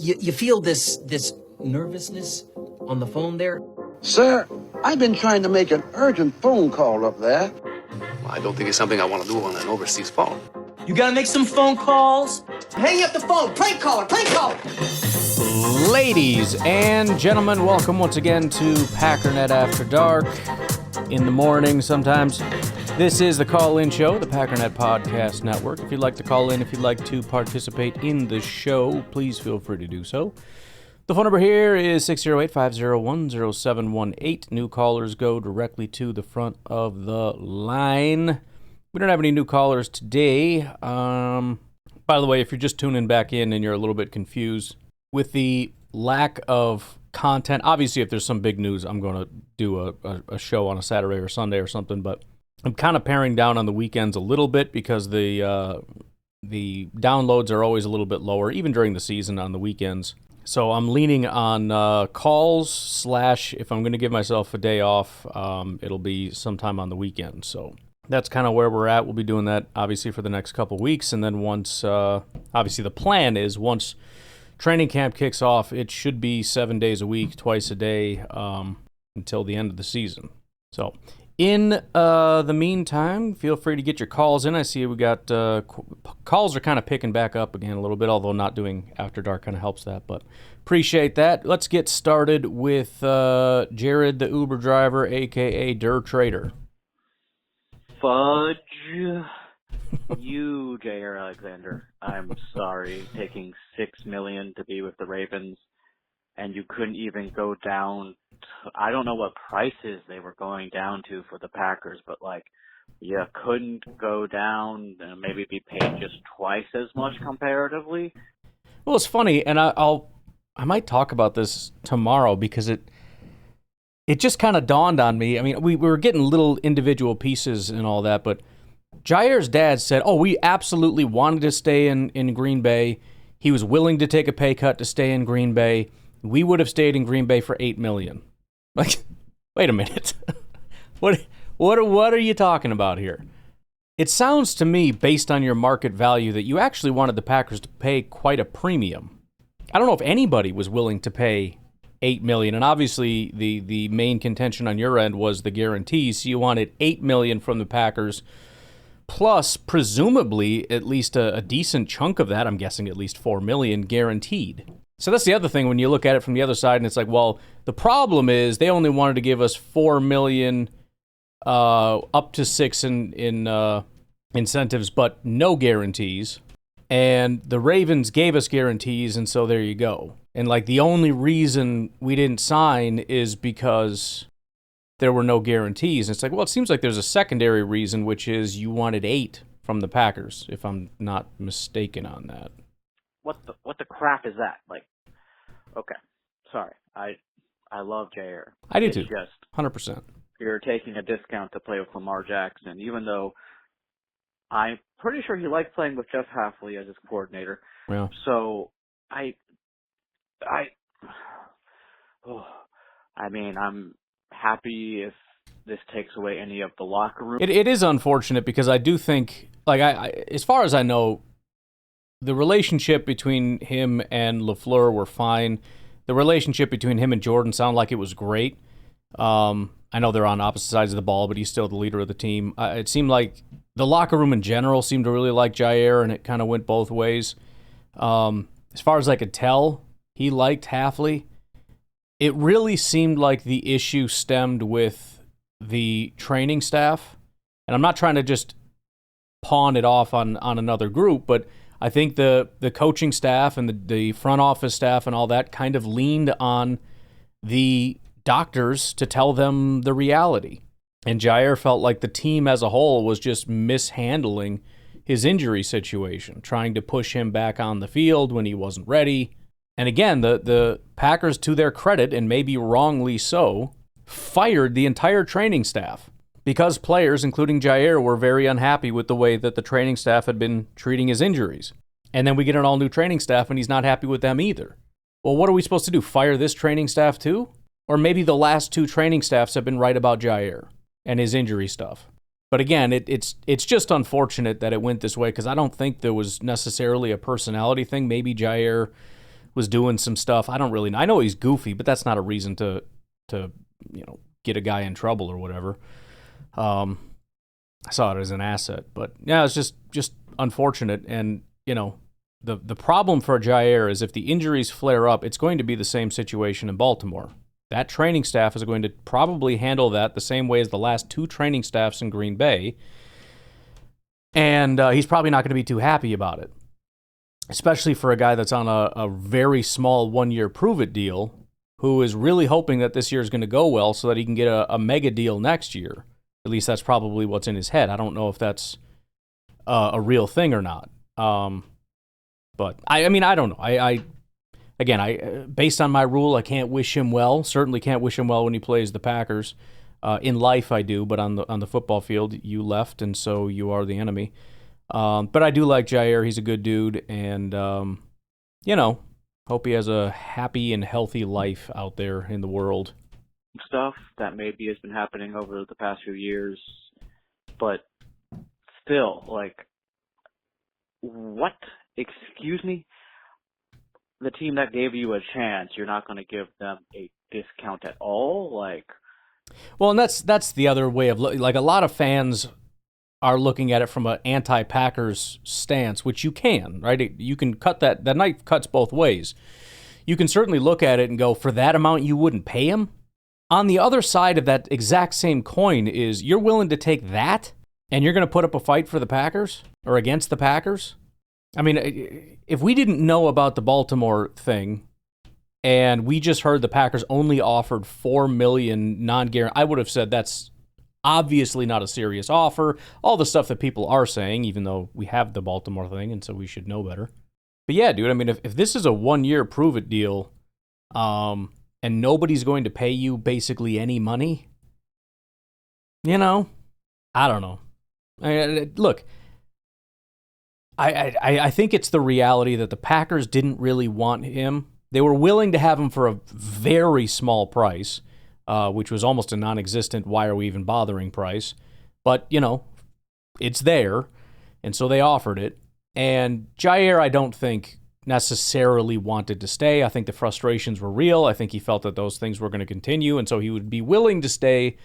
You feel this nervousness on the phone there? Sir, I've been trying to make an urgent phone call up there. Well, I don't think it's something I want to do on an overseas phone. You gotta make some phone calls. Hang up the phone. Prank caller. Ladies and gentlemen, welcome once again to Packernet After Dark. In the morning sometimes. This is the call-in show, the Packernet Podcast Network. If you'd like to call in, if you'd like to participate in the show, please feel free to do so. The phone number here is 608-501-0718. New callers go directly to the front of the line. We don't have any new callers today. By the way, if you're just tuning back in and you're a little bit confused with the lack of content, obviously if there's some big news, I'm going to do a show on a Saturday or Sunday or something, but I'm kind of paring down on the weekends a little bit because the downloads are always a little bit lower, even during the season on the weekends. So I'm leaning on calls / if I'm going to give myself a day off, it'll be sometime on the weekend. So that's kind of where we're at. We'll be doing that, obviously, for the next couple weeks. And then once, obviously, the plan is once training camp kicks off, it should be 7 days a week, twice a day, until the end of the season. So in the meantime, feel free to get your calls in. I see we got calls are kind of picking back up again a little bit, although not doing After Dark kind of helps that, but appreciate that. Let's get started with Jared, the Uber driver, a.k.a. Dur Trader. Fudge you, Jaire Alexander. I'm sorry, taking $6 million to be with the Ravens, and you couldn't even go down to, I don't know what prices they were going down to for the Packers, but you couldn't go down and maybe be paid just twice as much comparatively. Well, it's funny, and I might talk about this tomorrow because it just kind of dawned on me. I mean, we were getting little individual pieces and all that, but Jaire's dad said, we absolutely wanted to stay in Green Bay. He was willing to take a pay cut to stay in Green Bay. We would have stayed in Green Bay for $8 million. Wait a minute. What are you talking about here? It sounds to me, based on your market value, that you actually wanted the Packers to pay quite a premium. I don't know if anybody was willing to pay $8 million, and obviously the main contention on your end was the guarantees. So you wanted $8 million from the Packers, plus presumably at least a decent chunk of that, I'm guessing at least $4 million guaranteed. So that's the other thing when you look at it from the other side, and it's like, well, the problem is they only wanted to give us $4 million up to $6 in incentives, but no guarantees. And the Ravens gave us guarantees, and so there you go. And the only reason we didn't sign is because there were no guarantees. And it's like, well, it seems like there's a secondary reason, which is you wanted 8 from the Packers, if I'm not mistaken on that. What the crap is that? Okay, sorry. I love Jaire. I do too. Just 100%. You're taking a discount to play with Lamar Jackson, even though I'm pretty sure he likes playing with Jeff Hafley as his coordinator. Yeah. So I'm happy if this takes away any of the locker room. It is unfortunate because I do think, as far as I know, the relationship between him and LaFleur were fine. The relationship between him and Jordan sounded like it was great. I know they're on opposite sides of the ball, but he's still the leader of the team. It seemed like the locker room in general seemed to really like Jaire, and it kind of went both ways. As far as I could tell, he liked Hafley. It really seemed like the issue stemmed with the training staff. And I'm not trying to just pawn it off on another group, but I think the coaching staff and the front office staff and all that kind of leaned on the doctors to tell them the reality. And Jaire felt like the team as a whole was just mishandling his injury situation, trying to push him back on the field when he wasn't ready. And again, the Packers, to their credit, and maybe wrongly so, fired the entire training staff because players, including Jaire, were very unhappy with the way that the training staff had been treating his injuries. And then we get an all-new training staff, and he's not happy with them either. Well, what are we supposed to do, fire this training staff too? Or maybe the last 2 training staffs have been right about Jaire and his injury stuff. But again, it's just unfortunate that it went this way because I don't think there was necessarily a personality thing. Maybe Jaire was doing some stuff. I don't really know. I know he's goofy, but that's not a reason to get a guy in trouble or whatever. I saw it as an asset, but yeah, it's just unfortunate. And the problem for Jaire is if the injuries flare up, it's going to be the same situation in Baltimore. That training staff is going to probably handle that the same way as the last 2 training staffs in Green Bay. And he's probably not going to be too happy about it, especially for a guy that's on a very small 1-year prove-it deal who is really hoping that this year is going to go well so that he can get a mega deal next year. At least that's probably what's in his head. I don't know if that's a real thing or not. But, I don't know. Again, based on my rule, I can't wish him well. Certainly can't wish him well when he plays the Packers. In life, I do, but on the football field, you left, and so you are the enemy. But I do like Jaire. He's a good dude, and hope he has a happy and healthy life out there in the world. Stuff that maybe has been happening over the past few years, but still, what? Excuse me? The team that gave you a chance, you're not going to give them a discount at all? Well, and that's the other way of a lot of fans are looking at it from an anti-Packers stance, which you can, right? You can cut that knife cuts both ways. You can certainly look at it and go, for that amount, you wouldn't pay him. On the other side of that exact same coin is you're willing to take that and you're going to put up a fight for the Packers or against the Packers? I mean, if we didn't know about the Baltimore thing and we just heard the Packers only offered $4 million non-guaranteed, I would have said that's obviously not a serious offer. All the stuff that people are saying, even though we have the Baltimore thing, and so we should know better. But yeah, dude, I mean, if this is a 1-year prove-it deal, and nobody's going to pay you basically any money, I don't know. Look, I think it's the reality that the Packers didn't really want him. They were willing to have him for a very small price, which was almost a non-existent, why are we even bothering price. But, it's there, and so they offered it. And Jaire, I don't think, necessarily wanted to stay. I think the frustrations were real. I think he felt that those things were going to continue, and so he would be willing to stay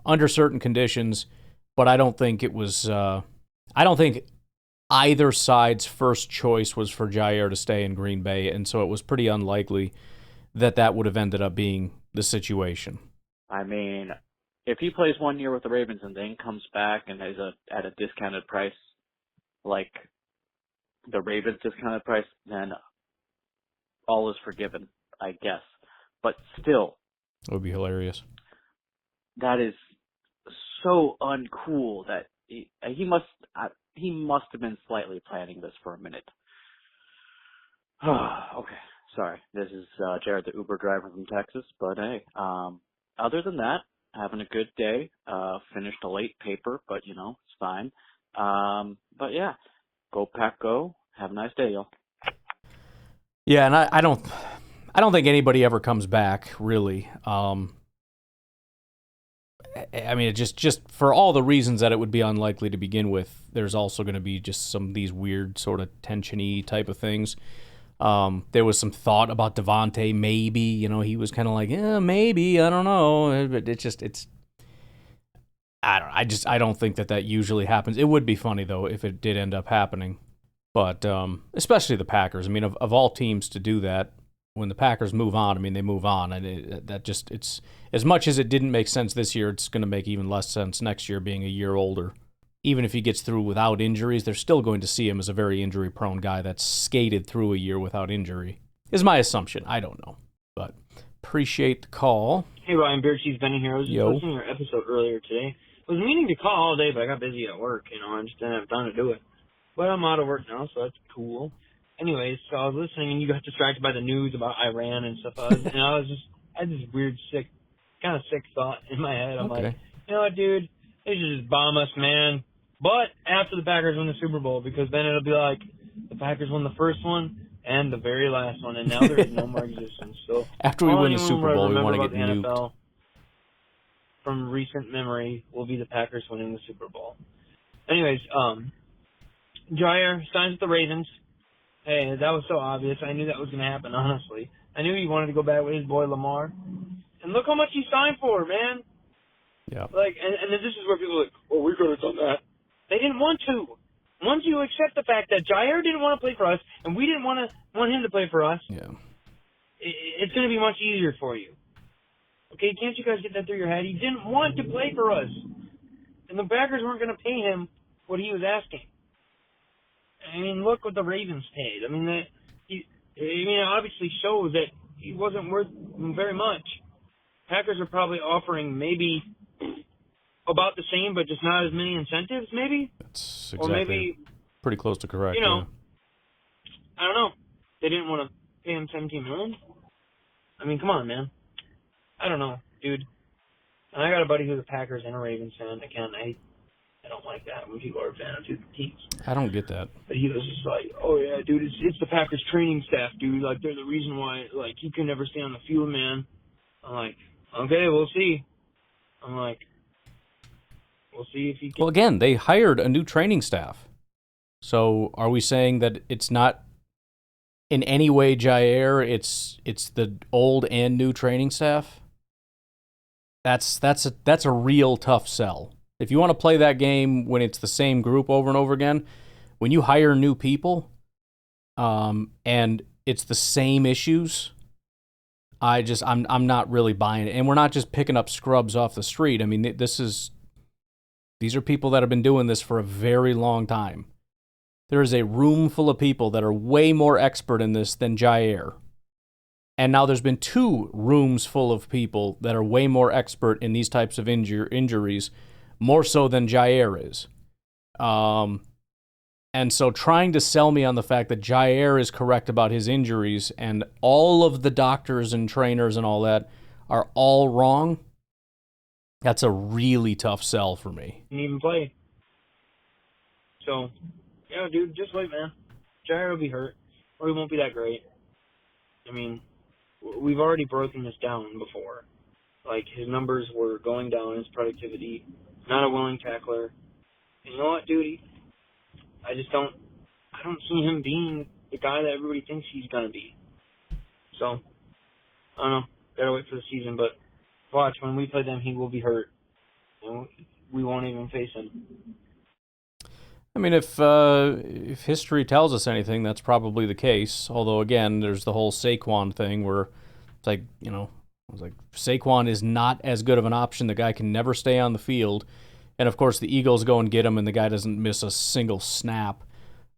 under certain conditions. But I don't think it was... I don't think either side's first choice was for Jaire to stay in Green Bay, and so it was pretty unlikely that would have ended up being the situation. I mean, if he plays 1 year with the Ravens and then comes back and is at a discounted price, like the Ravens discounted price, then all is forgiven, I guess. But still, it would be hilarious. That is so uncool that he must have been slightly planning this for a minute. Okay, sorry. This is Jared, the Uber driver from Texas. But hey, other than that, having a good day. Finished a late paper, but it's fine. But yeah, go Pack, go. Have a nice day, y'all. Yeah, and I don't think anybody ever comes back, really. I mean, it just for all the reasons that it would be unlikely to begin with, there's also going to be just some of these weird sort of tension-y type of things. There was some thought about Devontae, maybe, he was kind of like, yeah, maybe, I don't know. But I don't think that usually happens. It would be funny, though, if it did end up happening. But especially the Packers. I mean, of all teams to do that, when the Packers move on, I mean, they move on. And it's as much as it didn't make sense this year, it's going to make even less sense next year being a year older. Even if he gets through without injuries, they're still going to see him as a very injury-prone guy that's skated through a year without injury, is my assumption. I don't know. But appreciate the call. Hey, Ryan, Beard Cheese Benny here. I was just listening to your episode earlier today. I was meaning to call all day, but I got busy at work. I just didn't have time to do it. But I'm out of work now, so that's cool. Anyways, so I was listening, and you got distracted by the news about Iran and stuff. I had this weird, kind of sick thought in my head. I'm like, you know what, dude? They should just bomb us, man. But after the Packers win the Super Bowl, because then it'll be like the Packers won the first one and the very last one, and now there's no more existence. So after we win the Super Bowl, we want to get the nuked. NFL from recent memory will be the Packers winning the Super Bowl. Anyways, Jaire signs with the Ravens. Hey, that was so obvious. I knew that was going to happen, honestly. I knew he wanted to go back with his boy Lamar. And look how much he signed for, man. Yeah. Like, and this is where people are like, oh, we could have done that. They didn't want to. Once you accept the fact that Jaire didn't want to play for us, and we didn't want him to play for us, it's going to be much easier for you. Okay, can't you guys get that through your head? He didn't want to play for us. And the Packers weren't going to pay him what he was asking. I mean, look what the Ravens paid. I mean, it obviously shows that he wasn't worth very much. Packers are probably offering maybe about the same, but just not as many incentives, maybe? That's exactly or maybe, pretty close to correct. I don't know. They didn't want to pay him $17 million? I mean, come on, man. I don't know, dude. And I got a buddy who's a Packers and a Ravens fan. Again, I don't like that when people are a fan of two teams. I don't get that. But he was just like, oh, yeah, dude, it's the Packers training staff, dude. Like, they're the reason why, like, he can never stay on the field, man. I'm like, okay, we'll see. I'm like, we'll see if he can. Well, again, they hired a new training staff. So are we saying that it's not in any way Jaire, it's the old and new training staff? That's a real tough sell. If you want to play that game when it's the same group over and over again, when you hire new people, and it's the same issues, I'm not really buying it. And we're not just picking up scrubs off the street. I mean, these are people that have been doing this for a very long time. There is a room full of people that are way more expert in this than Jaire. And now there's been 2 rooms full of people that are way more expert in these types of injuries, more so than Jaire is. And so trying to sell me on the fact that Jaire is correct about his injuries and all of the doctors and trainers and all that are all wrong, that's a really tough sell for me. Didn't even play. So, yeah, dude, just wait, man. Jaire will be hurt, or he won't be that great. I mean, we've already broken this down before. Like, his numbers were going down, his productivity, not a willing tackler. And you know what, dude? I don't see him being the guy that everybody thinks he's going to be. So, I don't know. Gotta wait for the season, but watch, when we play them, he will be hurt. And we won't even face him. I mean, if history tells us anything, that's probably the case. Although, again, there's the whole Saquon thing where it's like, I was like, Saquon is not as good of an option. The guy can never stay on the field. And, of course, the Eagles go and get him, and the guy doesn't miss a single snap.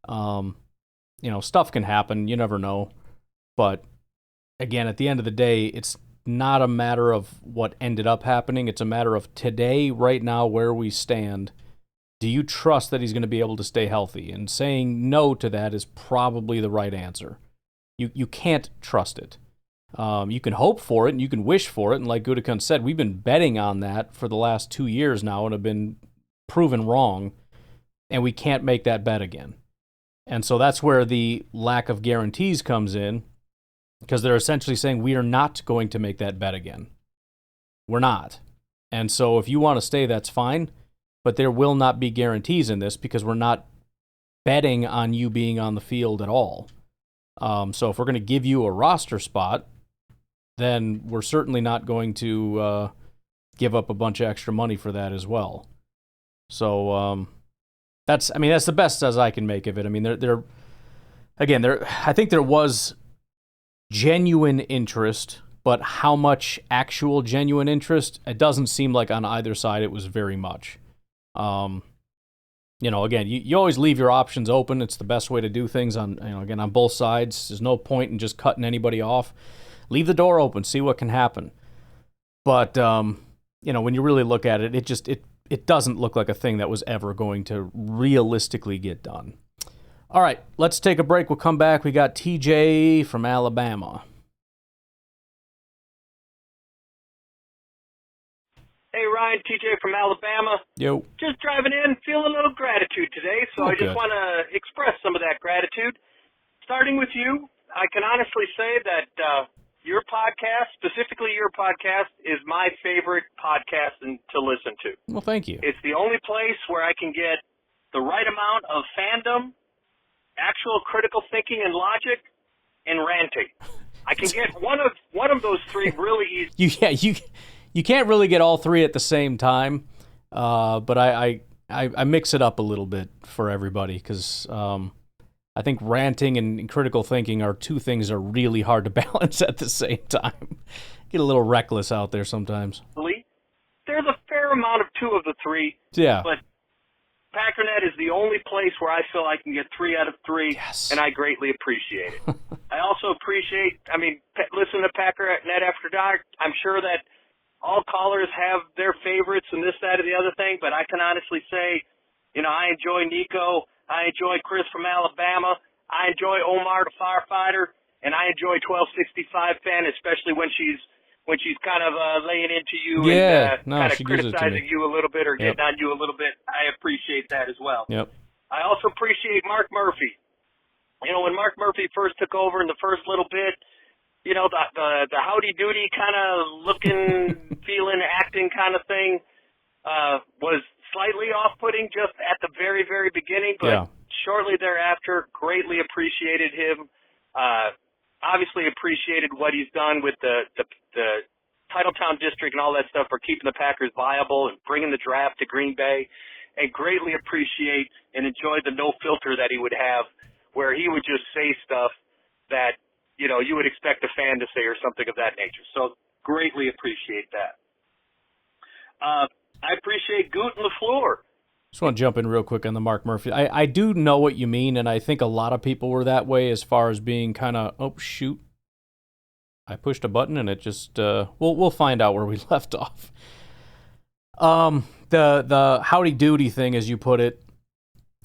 Stuff can happen. You never know. But, again, at the end of the day, it's not a matter of what ended up happening. It's a matter of today, right now, where we stand. Do you trust that he's going to be able to stay healthy? And saying no to that is probably the right answer. You can't trust it. You can hope for it and you can wish for it. And like Gudikun said, we've been betting on that for the last 2 years now and have been proven wrong. And we can't make that bet again. And so that's where the lack of guarantees comes in, because they're essentially saying we are not going to make that bet again. We're not. And so if you want to stay, that's fine. But there will not be guarantees in this because we're not betting on you being on the field at all. So if we're going to give you a roster spot, then we're certainly not going to give up a bunch of extra money for that as well. So that's the best as I can make of it. I mean, I think there was genuine interest, but how much actual genuine interest? It doesn't seem like on either side it was very much. Again, you always leave your options open. It's the best way to do things on both sides. There's no point in just cutting anybody off. Leave the door open, see what can happen. But, when you really look at it, it doesn't look like a thing that was ever going to realistically get done. All right, let's take a break. We'll come back. We got TJ from Alabama. Hey, Ryan, TJ from Alabama. Yo. Just driving in, feeling a little gratitude today, so I just want to express some of that gratitude. Starting with you, I can honestly say that your podcast, specifically your podcast, is my favorite podcast to listen to. Well, thank you. It's the only place where I can get the right amount of fandom actual critical thinking and logic, and ranting. I can get one of those three really easy. You can't really get all three at the same time, but I mix it up a little bit for everybody because I think ranting and critical thinking are two things that are really hard to balance at the same time. Get a little reckless out there sometimes. There's a fair amount of two of the three. Yeah. But Packernet is the only place where I feel I can get 3 out of 3, yes. And I greatly appreciate it. I also appreciate, listen to Packernet After Dark. I'm sure that all callers have their favorites and this, that, or the other thing, but I can honestly say, I enjoy Nico. I enjoy Chris from Alabama. I enjoy Omar the firefighter, and I enjoy 1265 Fan, especially when she's kind of laying into you and kind of criticizing you a little bit or getting on you a little bit. I appreciate that as well. Yep. I also appreciate Mark Murphy. When Mark Murphy first took over in the first little bit, the howdy-doody kind of looking, feeling, acting kind of thing was slightly off-putting just at the very, very beginning, but shortly thereafter, greatly appreciated him. Obviously appreciated what he's done with the Titletown District and all that stuff for keeping the Packers viable and bringing the draft to Green Bay, and greatly appreciate and enjoy the no filter that he would have where he would just say stuff that, you would expect a fan to say or something of that nature. So greatly appreciate that. I appreciate Goot and LaFleur. Just want to jump in real quick on the Mark Murphy. I do know what you mean, and I think a lot of people were that way as far as being kind of, oh, shoot. I pushed a button, and it just, we'll find out where we left off. The howdy-doody thing, as you put it,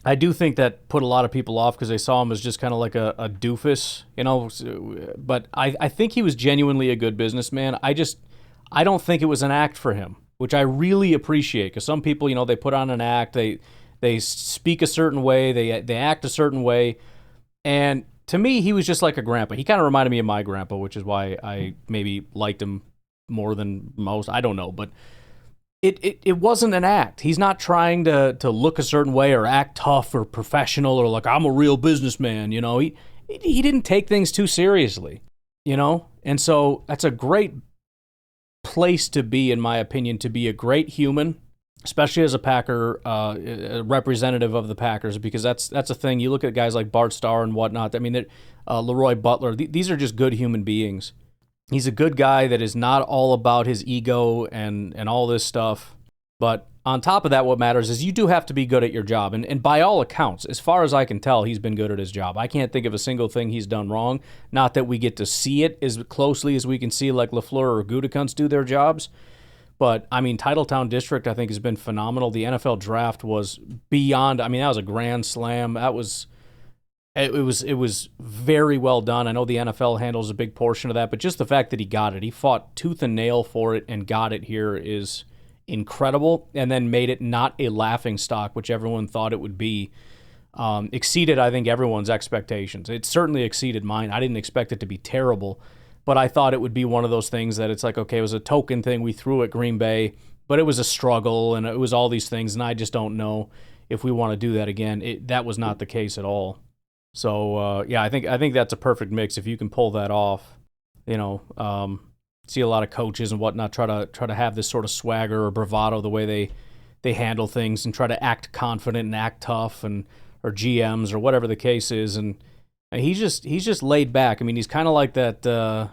I do think that put a lot of people off because they saw him as just kind of like a doofus, but I think he was genuinely a good businessman. I don't think it was an act for him, which I really appreciate, because some people, they put on an act, they speak a certain way, they act a certain way, and to me, he was just like a grandpa. He kind of reminded me of my grandpa, which is why I maybe liked him more than most. I don't know, but it wasn't an act. He's not trying to look a certain way or act tough or professional or like, I'm a real businessman, He didn't take things too seriously, And so that's a great place to be, in my opinion, to be a great human, especially as a Packer, a representative of the Packers, because that's a thing. You look at guys like Bart Starr and whatnot. Leroy Butler. These are just good human beings. He's a good guy that is not all about his ego and all this stuff. But on top of that, what matters is you do have to be good at your job. And by all accounts, as far as I can tell, he's been good at his job. I can't think of a single thing he's done wrong. Not that we get to see it as closely as we can see like LaFleur or Gutekunst do their jobs. But, Titletown District, I think, has been phenomenal. The NFL draft was beyond, that was a grand slam. It was very well done. I know the NFL handles a big portion of that, but just the fact that he got it, he fought tooth and nail for it and got it here is incredible, and then made it not a laughingstock, which everyone thought it would be. Exceeded, I think, everyone's expectations. It certainly exceeded mine. I didn't expect it to be terrible, but I thought it would be one of those things that it's like, okay, it was a token thing we threw at Green Bay, but it was a struggle, and it was all these things, and I just don't know if we want to do that again. That was not the case at all. So, I think that's a perfect mix if you can pull that off. See a lot of coaches and whatnot try to have this sort of swagger or bravado the way they handle things and try to act confident and act tough, or GMs or whatever the case is, and he's just laid back. He's kind of like that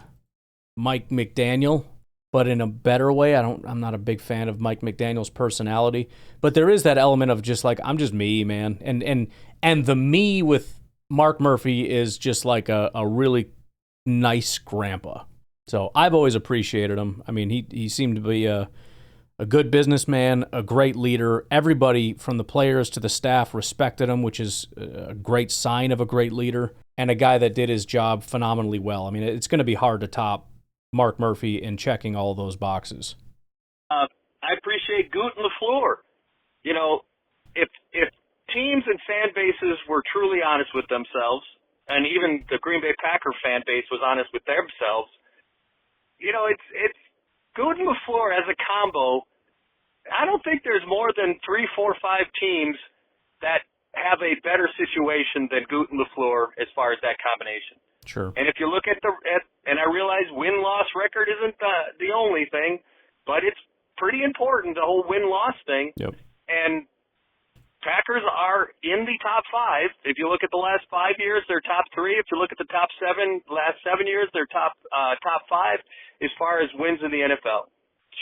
Mike McDaniel, but in a better way. I'm not a big fan of Mike McDaniel's personality, but there is that element of just like, I'm just me, man, and the me with Mark Murphy is just like a really nice grandpa. So I've always appreciated him. He seemed to be a good businessman, a great leader. Everybody from the players to the staff respected him, which is a great sign of a great leader, and a guy that did his job phenomenally well. It's going to be hard to top Mark Murphy in checking all those boxes. I appreciate Goot and LaFleur. If teams and fan bases were truly honest with themselves, and even the Green Bay Packer fan base was honest with themselves, it's Goot and LaFleur as a combo. I don't think there's more than 3, 4, 5 teams that have a better situation than Gute and LaFleur as far as that combination. Sure. And if you look at and I realize win-loss record isn't the only thing, but it's pretty important, the whole win-loss thing. Yep. And Packers are in the top 5. If you look at the last 5 years, they're top 3. If you look at the last 7 years, they're top 5 as far as wins in the NFL.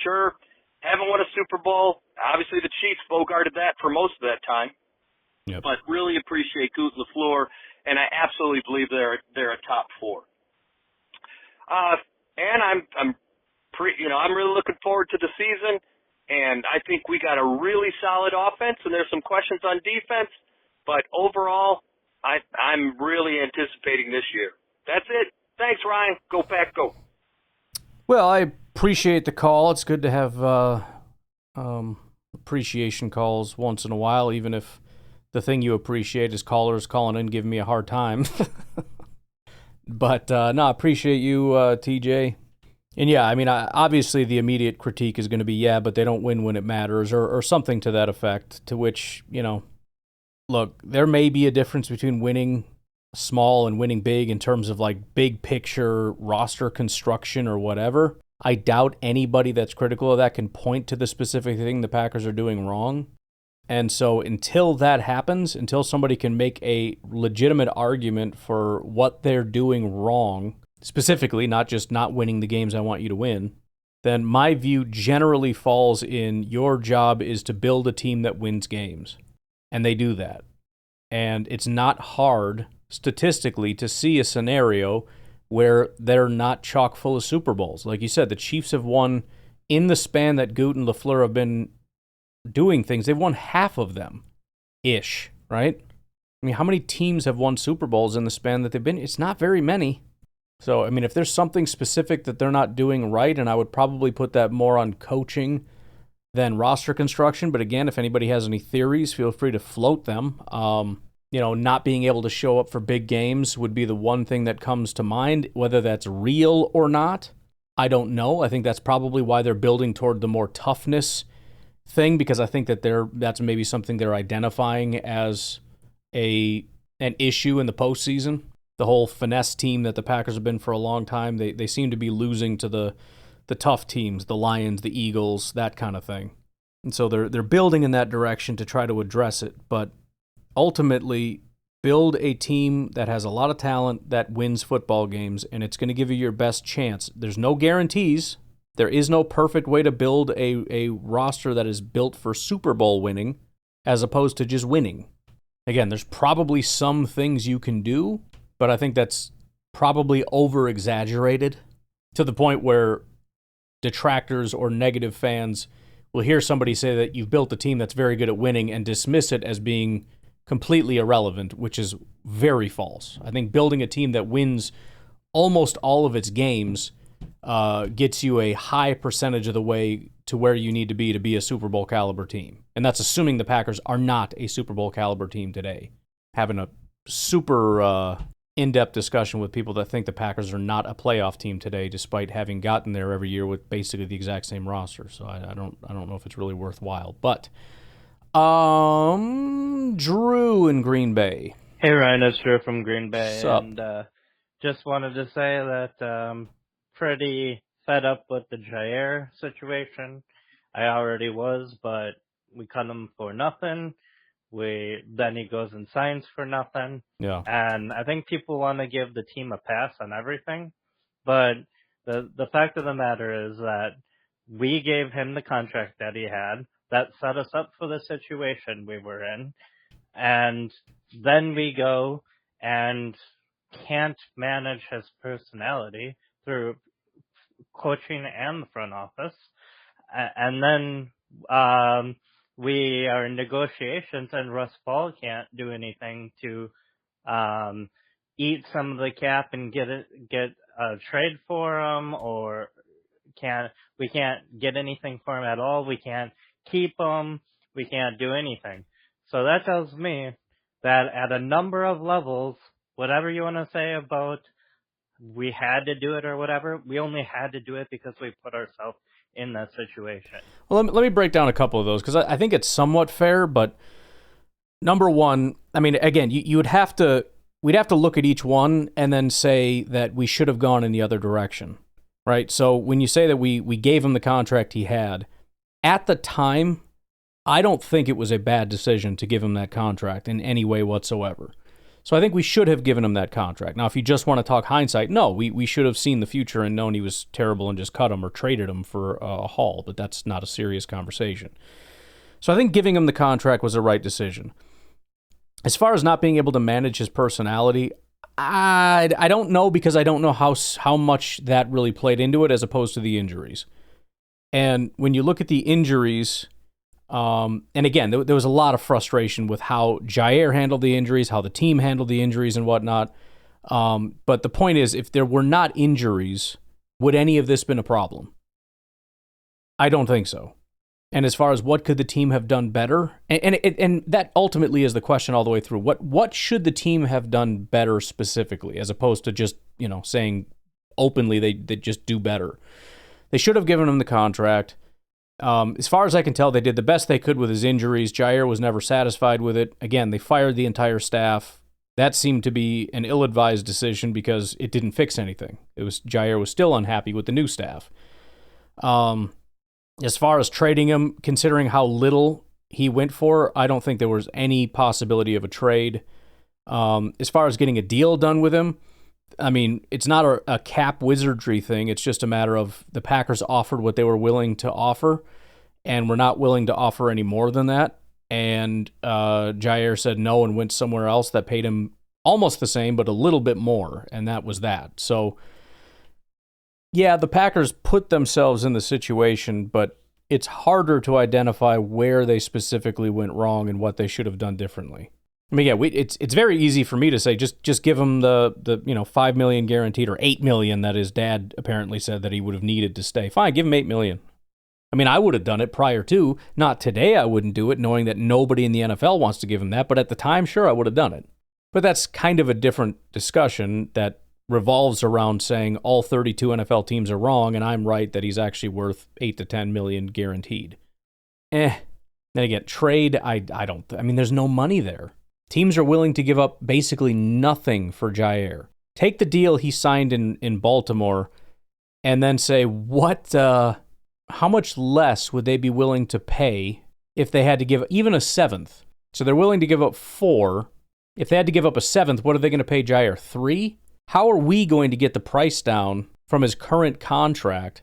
Sure, haven't won a Super Bowl. Obviously, the Chiefs bogarted that for most of that time. Yep. But really appreciate Gute and LaFleur, and I absolutely believe they're a top 4. And I'm really looking forward to the season. And I think we got a really solid offense, and there's some questions on defense. But overall, I'm really anticipating this year. That's it. Thanks, Ryan. Go Pack, go. Well, I appreciate the call. It's good to have appreciation calls once in a while, even if the thing you appreciate is callers calling in giving me a hard time. But, no, I appreciate you, TJ. And yeah, I mean, obviously the immediate critique is going to be, but they don't win when it matters, or something to that effect, to which, look, there may be a difference between winning small and winning big in terms of like big picture roster construction or whatever. I doubt anybody that's critical of that can point to the specific thing the Packers are doing wrong. And so until that happens, until somebody can make a legitimate argument for what they're doing wrong, specifically, not just not winning the games I want you to win, then my view generally falls in your job is to build a team that wins games. And they do that. And it's not hard, statistically, to see a scenario where they're not chock full of Super Bowls. Like you said, the Chiefs have won, in the span that Gute and LaFleur have been doing things, they've won half of them, ish, right? I mean, how many teams have won Super Bowls in the span that they've been? It's not very many. So, I mean, if there's something specific that they're not doing right, and I would probably put that more on coaching than roster construction. But again, if anybody has any theories, feel free to float them. Not being able to show up for big games would be the one thing that comes to mind. Whether that's real or not, I don't know. I think that's probably why they're building toward the more toughness thing, because I think that that's maybe something they're identifying as an issue in the postseason. The whole finesse team that the Packers have been for a long time, they seem to be losing to the tough teams, the Lions, the Eagles, that kind of thing. And so they're building in that direction to try to address it. But ultimately, build a team that has a lot of talent that wins football games, and it's going to give you your best chance. There's no guarantees. There is no perfect way to build a roster that is built for Super Bowl winning as opposed to just winning. Again, there's probably some things you can do, but I think that's probably over-exaggerated to the point where detractors or negative fans will hear somebody say that you've built a team that's very good at winning and dismiss it as being completely irrelevant, which is very false. I think building a team that wins almost all of its games gets you a high percentage of the way to where you need to be a Super Bowl caliber team. And that's assuming the Packers are not a Super Bowl caliber team today. Having a super in-depth discussion with people that think the Packers are not a playoff team today, despite having gotten there every year with basically the exact same roster. So I don't know if it's really worthwhile. But Drew in Green Bay. Hey Ryan, it's Drew from Green Bay. What's up? And just wanted to say that pretty fed up with the Jaire situation. I already was, but we cut him for nothing. Then he goes and signs for nothing. Yeah. And I think people want to give the team a pass on everything. But the fact of the matter is that we gave him the contract that he had. That set us up for the situation we were in. And then we go and can't manage his personality through coaching and the front office. And then we are in negotiations, and Russ Paul can't do anything to eat some of the cap and get a trade for him, or we can't get anything for him at all. We can't keep him. We can't do anything. So that tells me that at a number of levels, whatever you want to say about we had to do it or whatever, we only had to do it because we put ourselves in that situation. Well, let me break down a couple of those, because I think it's somewhat fair, but number one, I mean, again, we'd have to look at each one and then say that we should have gone in the other direction, right? So when you say that we gave him the contract he had, at the time, I don't think it was a bad decision to give him that contract in any way whatsoever. So I think we should have given him that contract. Now, if you just want to talk hindsight, no, we should have seen the future and known he was terrible and just cut him or traded him for a haul, but that's not a serious conversation. So I think giving him the contract was the right decision. As far as not being able to manage his personality, I don't know, because I don't know how much that really played into it as opposed to the injuries. And when you look at the injuries, and again, there was a lot of frustration with how Jaire handled the injuries, how the team handled the injuries and whatnot. But the point is, if there were not injuries, would any of this been a problem? I don't think so. And as far as what could the team have done better, and that ultimately is the question all the way through. What should the team have done better specifically, as opposed to just saying openly they just do better? They should have given him the contract. As far as I can tell, they did the best they could with his injuries. Jaire was never satisfied with it. Again, they fired the entire staff. That seemed to be an ill-advised decision because it didn't fix anything. Jaire was still unhappy with the new staff. As far as trading him, considering how little he went for, I don't think there was any possibility of a trade. As far as getting a deal done with him, I mean, it's not a cap wizardry thing. It's just a matter of the Packers offered what they were willing to offer, and were not willing to offer any more than that. And Jaire said no and went somewhere else that paid him almost the same, but a little bit more, and that was that. So, yeah, the Packers put themselves in the situation, but it's harder to identify where they specifically went wrong and what they should have done differently. I mean, yeah, it's very easy for me to say just give him the $5 million guaranteed, or $8 million that his dad apparently said that he would have needed to stay. Fine, give him $8 million. I mean, I would have done it prior to. Not today, I wouldn't do it, knowing that nobody in the NFL wants to give him that. But at the time, sure, I would have done it. But that's kind of a different discussion that revolves around saying all 32 NFL teams are wrong, and I'm right that he's actually worth $8 to $10 million guaranteed. Then again, trade, I mean, there's no money there. Teams are willing to give up basically nothing for Jaire. Take the deal he signed in Baltimore and then say, how much less would they be willing to pay if they had to give even a seventh? So they're willing to give up 4. If they had to give up a seventh, what are they going to pay Jaire? 3? How are we going to get the price down from his current contract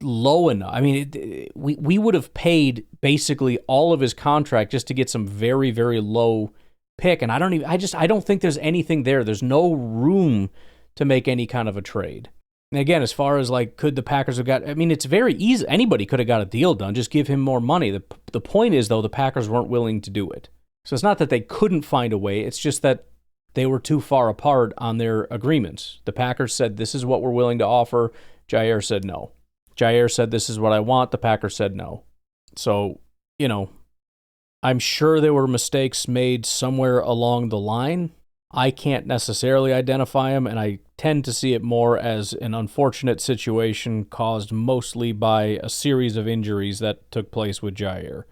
low enough? I mean, we would have paid basically all of his contract just to get some very, very low pick, and I don't think there's anything there. There's no room to make any kind of a trade. And again, as far as could the Packers have got, I mean, it's very easy. Anybody could have got a deal done. Just give him more money. The point is, though, the Packers weren't willing to do it. So it's not that they couldn't find a way. It's just that they were too far apart on their agreements. The Packers said, this is what we're willing to offer. Jaire said no. Jaire said, this is what I want. The Packers said no. So, I'm sure there were mistakes made somewhere along the line. I can't necessarily identify them, and I tend to see it more as an unfortunate situation caused mostly by a series of injuries that took place with Jaire.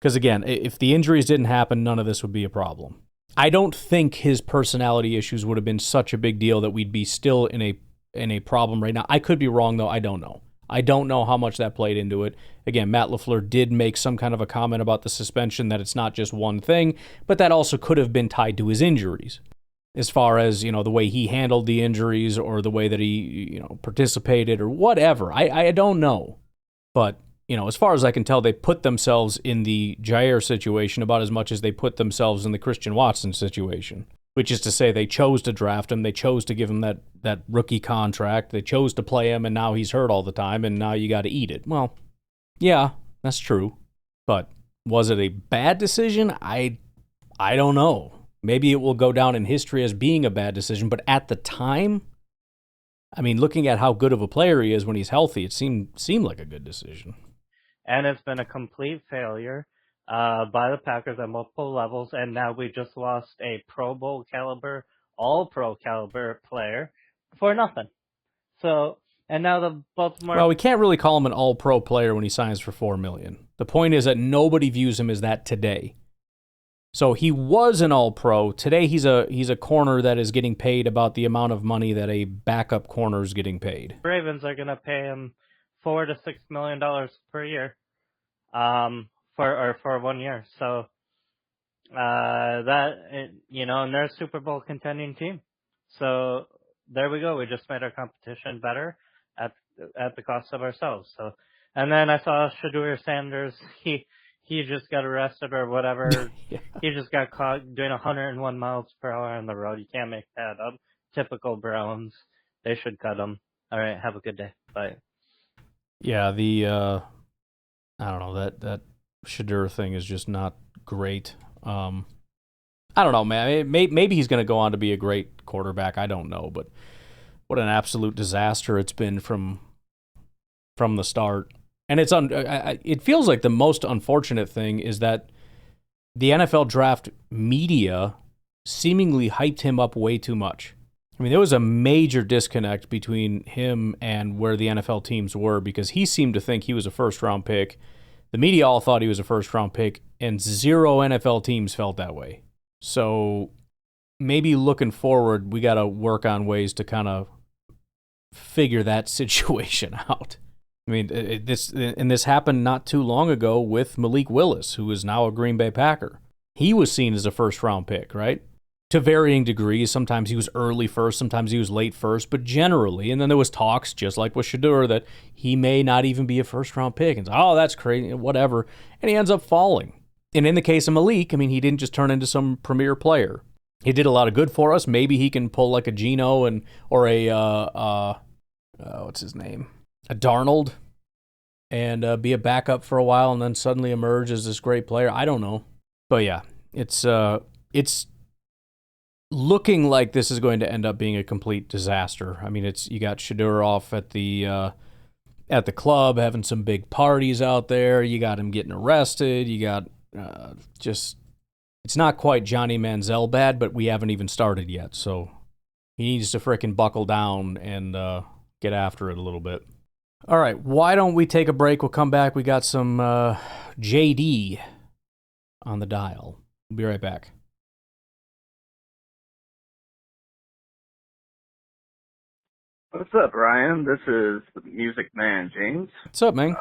Because again, if the injuries didn't happen, none of this would be a problem. I don't think his personality issues would have been such a big deal that we'd be still in a problem right now. I could be wrong, though. I don't know. I don't know how much that played into it. Again, Matt LaFleur did make some kind of a comment about the suspension, that it's not just one thing, but that also could have been tied to his injuries. As far as, the way he handled the injuries or the way that he, participated or whatever. I don't know. But, as far as I can tell, they put themselves in the Jaire situation about as much as they put themselves in the Christian Watson situation. Which is to say, they chose to draft him, they chose to give him that rookie contract, they chose to play him, and now he's hurt all the time, and now you got to eat it. Well, yeah, that's true. But was it a bad decision? I don't know. Maybe it will go down in history as being a bad decision, but at the time, I mean, looking at how good of a player he is when he's healthy, it seemed like a good decision. And it's been a complete failure by the Packers at multiple levels, and now we just lost a Pro Bowl caliber, all-pro caliber player for nothing. So, and now the Baltimore... Well, we can't really call him an all-pro player when he signs for $4 million. The point is that nobody views him as that today. So he was an all-pro. Today he's a corner that is getting paid about the amount of money that a backup corner is getting paid. Ravens are going to pay him $4 to $6 million per year, for 1 year. So and they're a Super Bowl contending team. So there we go. We just made our competition better at the cost of ourselves. So, and then I saw Jaire Sanders. He just got arrested or whatever. Yeah. He just got caught doing 101 miles per hour on the road. You can't make that up. Typical Browns. They should cut him. All right. Have a good day. Bye. Yeah, I don't know, that Jaire thing is just not great. I don't know, man. Maybe he's going to go on to be a great quarterback. I don't know, but what an absolute disaster it's been from the start. And it feels like the most unfortunate thing is that the NFL draft media seemingly hyped him up way too much. I mean, there was a major disconnect between him and where the NFL teams were because he seemed to think he was a first-round pick. The media all thought he was a first-round pick, and 0 NFL teams felt that way. So maybe looking forward, we got to work on ways to kind of figure that situation out. I mean, this happened not too long ago with Malik Willis, who is now a Green Bay Packer. He was seen as a first-round pick, right? To varying degrees. Sometimes he was early first, sometimes he was late first, but generally, and then there was talks, just like with Jaire, that he may not even be a first-round pick. And that's crazy, whatever. And he ends up falling. And in the case of Malik, I mean, he didn't just turn into some premier player. He did a lot of good for us. Maybe he can pull like a Geno or a what's his name? A Darnold, and be a backup for a while and then suddenly emerge as this great player. I don't know. But yeah, it's looking like this is going to end up being a complete disaster. I mean, you got Jaire off at the club having some big parties out there. You got him getting arrested. You got it's not quite Johnny Manziel bad, but we haven't even started yet. So he needs to frickin' buckle down and get after it a little bit. All right, why don't we take a break? We'll come back. We got some JD on the dial. We'll be right back. What's up, Ryan? This is Music Man James. What's up, man?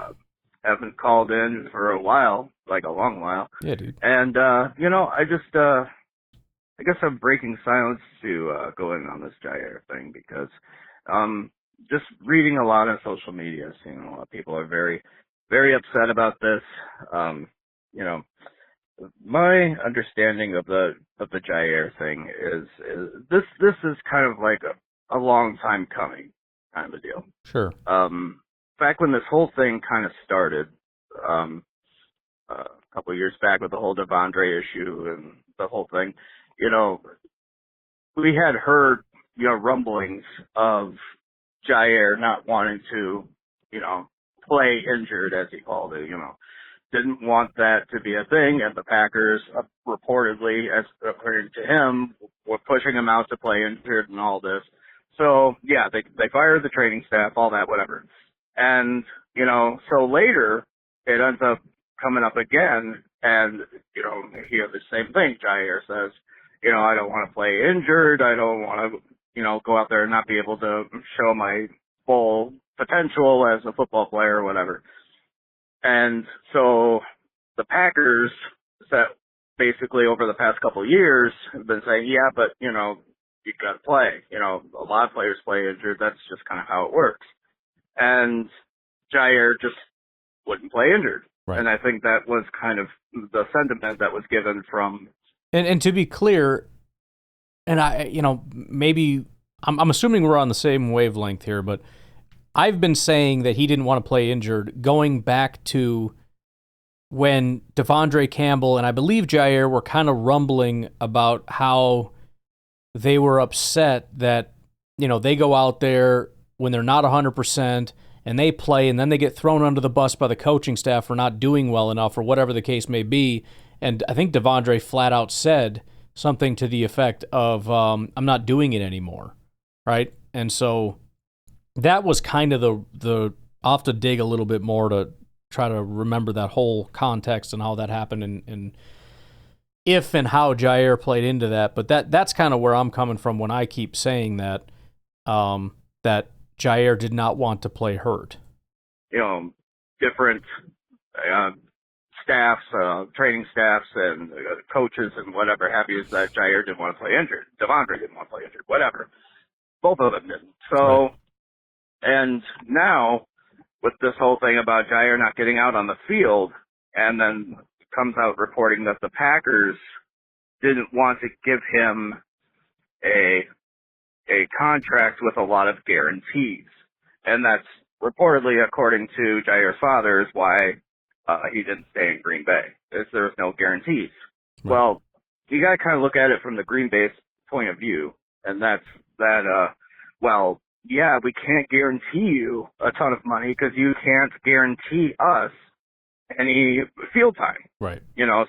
Haven't called in for a while, like a long while. Yeah, dude. And, I guess I'm breaking silence to go in on this Jaire thing because just reading a lot on social media, seeing a lot of people are very, very upset about this. My understanding of the Jaire thing is this is kind of like a long time coming kind of a deal. Sure. Back when this whole thing kind of started, a couple of years back with the whole Devondre issue and the whole thing, we had heard, rumblings of Jaire not wanting to, play injured, as he called it, didn't want that to be a thing, and the Packers reportedly, as according to him, were pushing him out to play injured and all this. So, yeah, they fired the training staff, all that, whatever. And, so later, it ends up coming up again, and, you hear the same thing. Jaire says, I don't want to play injured. I don't want to, go out there and not be able to show my full potential as a football player or whatever. And so the Packers, that basically over the past couple of years, have been saying, yeah, but, you got to play. A lot of players play injured. That's just kind of how it works. And Jaire just wouldn't play injured. Right. And I think that was kind of the sentiment that was given from. And to be clear, and maybe I'm assuming we're on the same wavelength here, but I've been saying that he didn't want to play injured going back to when Devondre Campbell and I believe Jaire were kind of rumbling about how they were upset that, they go out there when they're not 100% and they play and then they get thrown under the bus by the coaching staff for not doing well enough or whatever the case may be. And I think Devondre flat out said something to the effect of, I'm not doing it anymore, right? And so that was kind of I'll have to dig a little bit more to try to remember that whole context and how that happened and if and how Jaire played into that, but that's kind of where I'm coming from when I keep saying that that Jaire did not want to play hurt. Different staffs, training staffs, and coaches and whatever have you, that Jaire didn't want to play injured. Devondre didn't want to play injured. Whatever. Both of them didn't. So, right. And now with this whole thing about Jaire not getting out on the field, and then comes out reporting that the Packers didn't want to give him a contract with a lot of guarantees. And that's reportedly, according to Jaire's father, is why he didn't stay in Green Bay, is there was no guarantees. Right. Well, you got to kind of look at it from the Green Bay's point of view, and that's that, well, yeah, we can't guarantee you a ton of money because you can't guarantee us any field time. Right.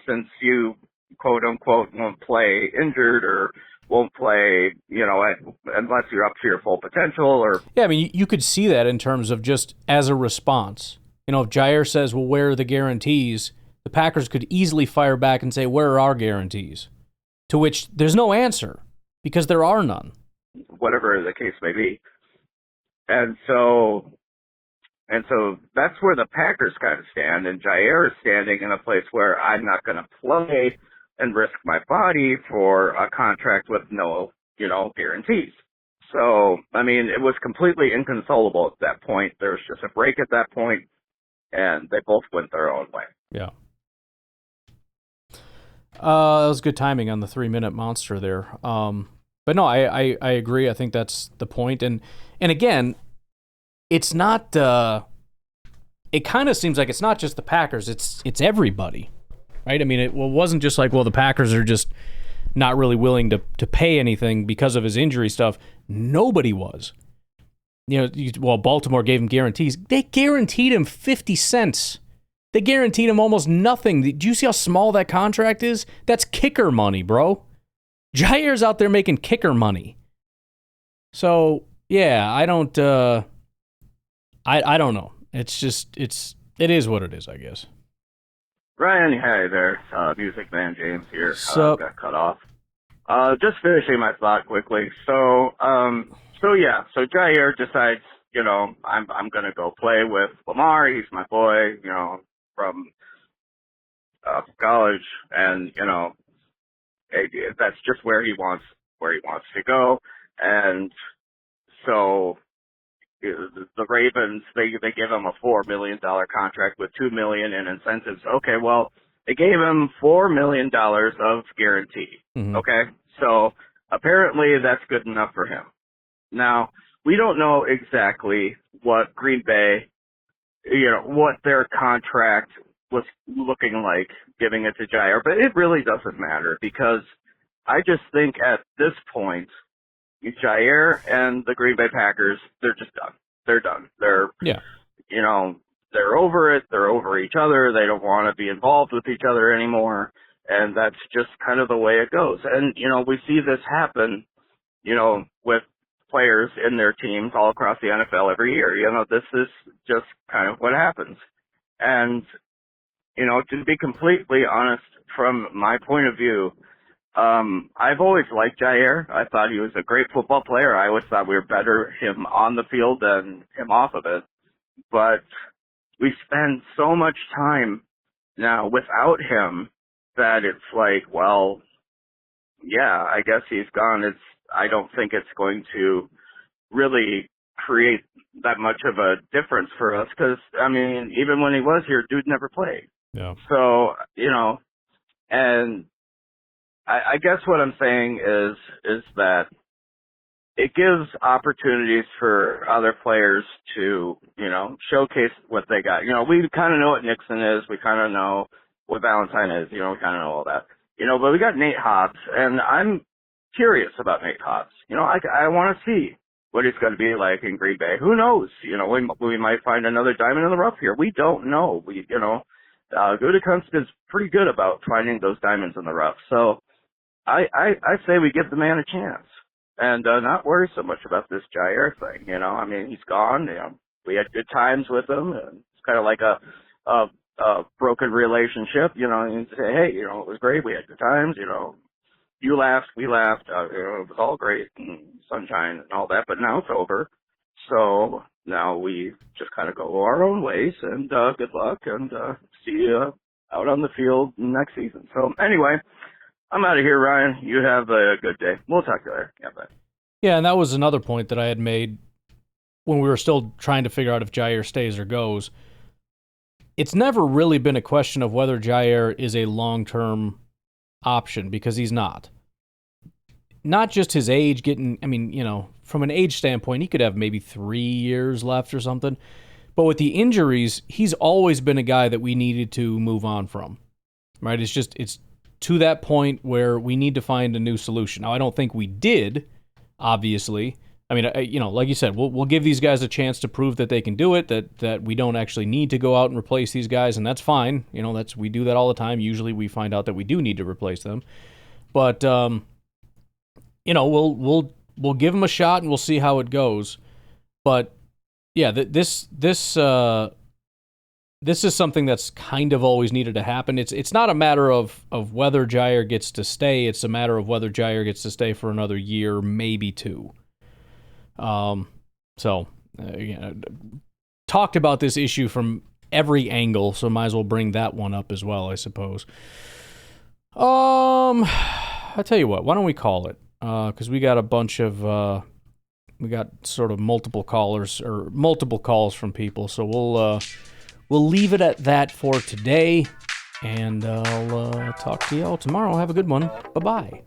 Since you, quote unquote, won't play injured or won't play, unless you're up to your full potential. Or yeah, I mean, you could see that in terms of just as a response. If Jaire says, well, where are the guarantees? The Packers could easily fire back and say, where are our guarantees? To which there's no answer because there are none. Whatever the case may be. And so that's where the Packers kind of stand, and Jaire is standing in a place where I'm not going to play and risk my body for a contract with no, guarantees. So, I mean, it was completely inconsolable at that point. There was just a break at that point, and they both went their own way. Yeah. That was good timing on the 3-minute monster there. But no, I agree. I think that's the point. And again, it's not, it kind of seems like it's not just the Packers, it's everybody, right? I mean, it wasn't just like, well, the Packers are just not really willing to pay anything because of his injury stuff. Nobody was. Baltimore gave him guarantees. They guaranteed him 50 cents. They guaranteed him almost nothing. Do you see how small that contract is? That's kicker money, bro. Jaire's out there making kicker money. So, yeah, I don't I don't know. It's just, it is what it is, I guess. Ryan, hi there. Music Man James here. Got cut off. Just finishing my thought quickly. So Jaire decides, I'm going to go play with Lamar. He's my boy, from college, and, that's just where he wants to go. And so the Ravens, they give him a $4 million contract with $2 million in incentives. Okay, well, they gave him $4 million of guarantee. Mm-hmm. Okay, so apparently that's good enough for him. Now, we don't know exactly what Green Bay, what their contract was looking like giving it to Jaire, but it really doesn't matter because I just think at this point, Jaire and the Green Bay Packers, they're just done. They're done. They're over it. They're over each other. They don't want to be involved with each other anymore. And that's just kind of the way it goes. And, we see this happen, with players in their teams all across the NFL every year. This is just kind of what happens. And, to be completely honest, from my point of view, I've always liked Jaire. I thought he was a great football player. I always thought we were better him on the field than him off of it. But we spend so much time now without him that it's like, well, yeah, I guess he's gone. I don't think it's going to really create that much of a difference for us because, I mean, even when he was here, dude never played. Yeah. So, and I guess what I'm saying is that it gives opportunities for other players to, showcase what they got. We kind of know what Nixon is. We kind of know what Valentine is. We kind of know all that. But we got Nate Hobbs, and I'm curious about Nate Hobbs. I want to see what he's going to be like in Green Bay. Who knows? We might find another diamond in the rough here. We don't know. Gutekunst is pretty good about finding those diamonds in the rough. So I say we give the man a chance and not worry so much about this Jaire thing. I mean, he's gone. We had good times with him. And it's kind of like a broken relationship, and say, hey, it was great. We had good times, you laughed, we laughed, it was all great and sunshine and all that, but now it's over. So now we just kind of go our own ways, and good luck, and see you out on the field next season. So anyway, I'm out of here, Ryan. You have a good day. We'll talk to you later. Yeah, bye. Yeah, and that was another point that I had made when we were still trying to figure out if Jaire stays or goes. It's never really been a question of whether Jaire is a long-term option, because he's not. Not just his age from an age standpoint, he could have maybe 3 years left or something. But with the injuries, he's always been a guy that we needed to move on from, right? It's to that point where we need to find a new solution. Now, I don't think we did, obviously. I mean, like you said, we'll give these guys a chance to prove that they can do it, that we don't actually need to go out and replace these guys, and that's fine. We do that all the time. Usually we find out that we do need to replace them. But, we'll give them a shot and we'll see how it goes. But, yeah, this is something that's kind of always needed to happen. It's not a matter of whether Jaire gets to stay. It's a matter of whether Jaire gets to stay for another year, maybe 2. Talked about this issue from every angle, so might as well bring that one up as well, I suppose. I tell you what, why don't we call it? Because we got a bunch of, we got sort of multiple calls from people, so we'll leave it at that for today, and I'll talk to y'all tomorrow. Have a good one. Bye-bye.